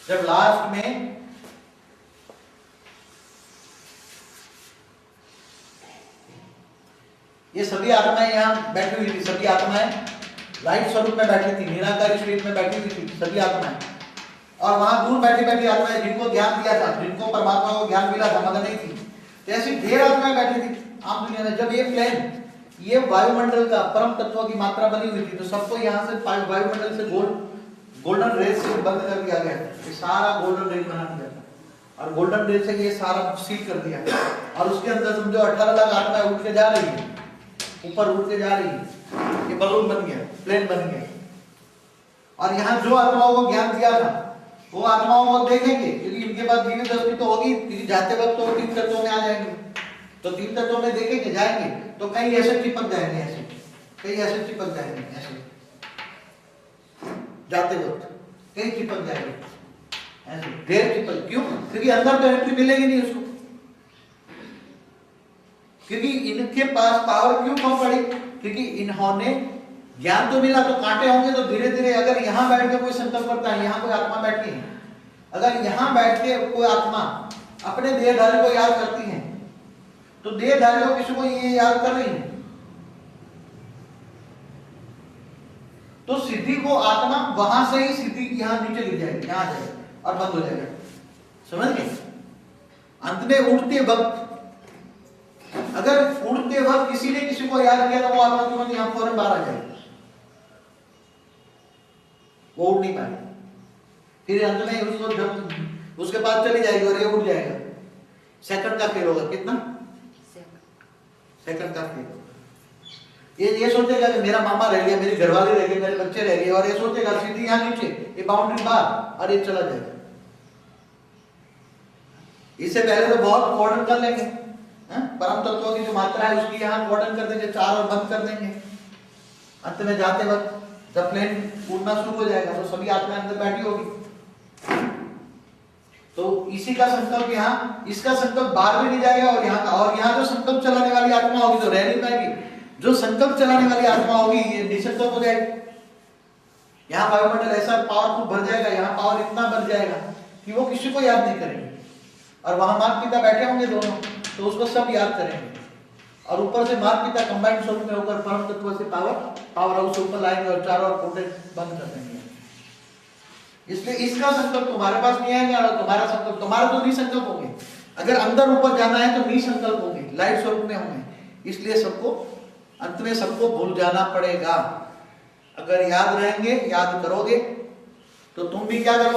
जब लास्ट में ये सभी आत्माएं यहाँ बैठी हुई थी, सभी आत्माएं लाइट स्वरूप में बैठी थी, निराकारी स्टेट में बैठी हुई थी सभी आत्माएं, और वहां दूर बैठी बैठी आत्माएं जिनको ज्ञान दिया था, जिनको परमात्मा को ज्ञान मिला था मगर नहीं थी, तो ऐसी ढेर आत्माएं बैठी थी आम दुनिया में। जब ये प्लेन, ये वायुमंडल का परम तत्वों की मात्रा बनी हुई थी, तो सबको यहाँ से वायुमंडल से गोल्डन रेस से बंद कर दिया गया, ये सारा गोल्डन रेस बना दिया था, और गोल्डन रेस से ये सारा सील कर दिया, और उसके अंदर समझो 18 लाख आत्माएं उठ के जा रही है, ऊपर उठ के जा रही है, ये बलून बन गया, प्लेन बन गया। और यहाँ जो आत्माओं को ज्ञान दिया था वो आत्माओं को देखेंगे, क्योंकि इनके पास दिव्य दृष्टि तो होगी, क्योंकि जाते वक्त तो 3 तत्वों में आ जाएंगे, तो 3 तत्वों में देखेंगे जाएंगे, तो कहीं ऐसे चिपक जाएंगे, ऐसे कहीं ऐसे चिपक जाएंगे, ऐसे जाते वक्त कहीं चिपक जाएंगे, ऐसे ढेर चिपक। क्यों? क्योंकि अंदर तो एंट्री मिलेगी नहीं उसको, क्योंकि इनके पास पावर क्यों कम पड़ी? क्योंकि इन्होंने ज्ञान तो मिला, तो कांटे होंगे, तो धीरे धीरे अगर यहाँ बैठ के कोई संकल्प करता है, यहाँ कोई आत्मा बैठी है, अगर यहाँ बैठ के कोई आत्मा अपने देहधारी को याद करती है, तो देहधारी को किसी को ये याद कर रही है, तो सिद्धि को आत्मा वहां से ही सिद्धि यहाँ नीचे गिर जाएगी, यहाँ आ जाएगी और बंद हो जाएगा। समझ गए? अंत में उड़ते वक्त, अगर उड़ते वक्त किसी ने किसी को याद किया, तो वो आत्मा तुरंत यहाँ फौरन बाहर आ जाएगी, वो उड़ नहीं पाएगा, फिर अंत में उसको जब उसके पास चली जाएगी और ये उड़ जाएगा। सेकंड का फेल होगा, कितना? सेकंड का फेल होगा। ये सोचेगा कि मेरा मामा रह गया, मेरी घरवाली रह गई, मेरे बच्चे रह गए, और ये सोचेगा सीधी यहाँ नीचे, ये बाउंड्री बाहर, और ये चला जाएगा। इससे पहले तो बहुत कॉर्डन कर लेंगे, परम तत्वों की जो मात्रा है उसकी यहाँ कॉर्डन कर देंगे, 4 और बंद कर देंगे। अंत में जाते वक्त जब प्लेन उड़ना शुरू हो जाएगा, तो सभी आत्माएं अंदर बैठी होगी, तो इसी का संकल्प यहाँ, इसका संकल्प बाहर भी नहीं जाएगा, और यहाँ जो संकल्प चलाने वाली आत्मा होगी तो रह नहीं पाएगी, जो संकल्प चलाने वाली आत्मा होगी ये निसंकल्प हो जाएगी। यहाँ वायुमंडल ऐसा पावरफुल भर जाएगा, यहाँ पावर इतना बढ़ जाएगा कि वो किसी को याद नहीं करेंगे, और वहां माता पिता बैठे होंगे दोनों, तो उसको सब याद करेंगे, और ऊपर से माता पिता कंबाइंड स्वरूप में होकर परम तत्व से पावर हाउस से ऊपर लाएंगे और चारों ओर पोर्टल बंद कर देंगे। इसलिए इसका संकल्प तुम्हारे पास नहीं आएगा, और तुम्हारा संकल्प, तुम्हारा तो निसंकल्प होंगे, अगर अंदर ऊपर जाना है तो निसंकल्प होंगे, लाइट स्वरूप में होंगे। इसलिए सबको अंत में सबको भूल जाना पड़ेगा। अगर याद रहेंगे, याद करोगे, तो तुम भी क्या करोगे?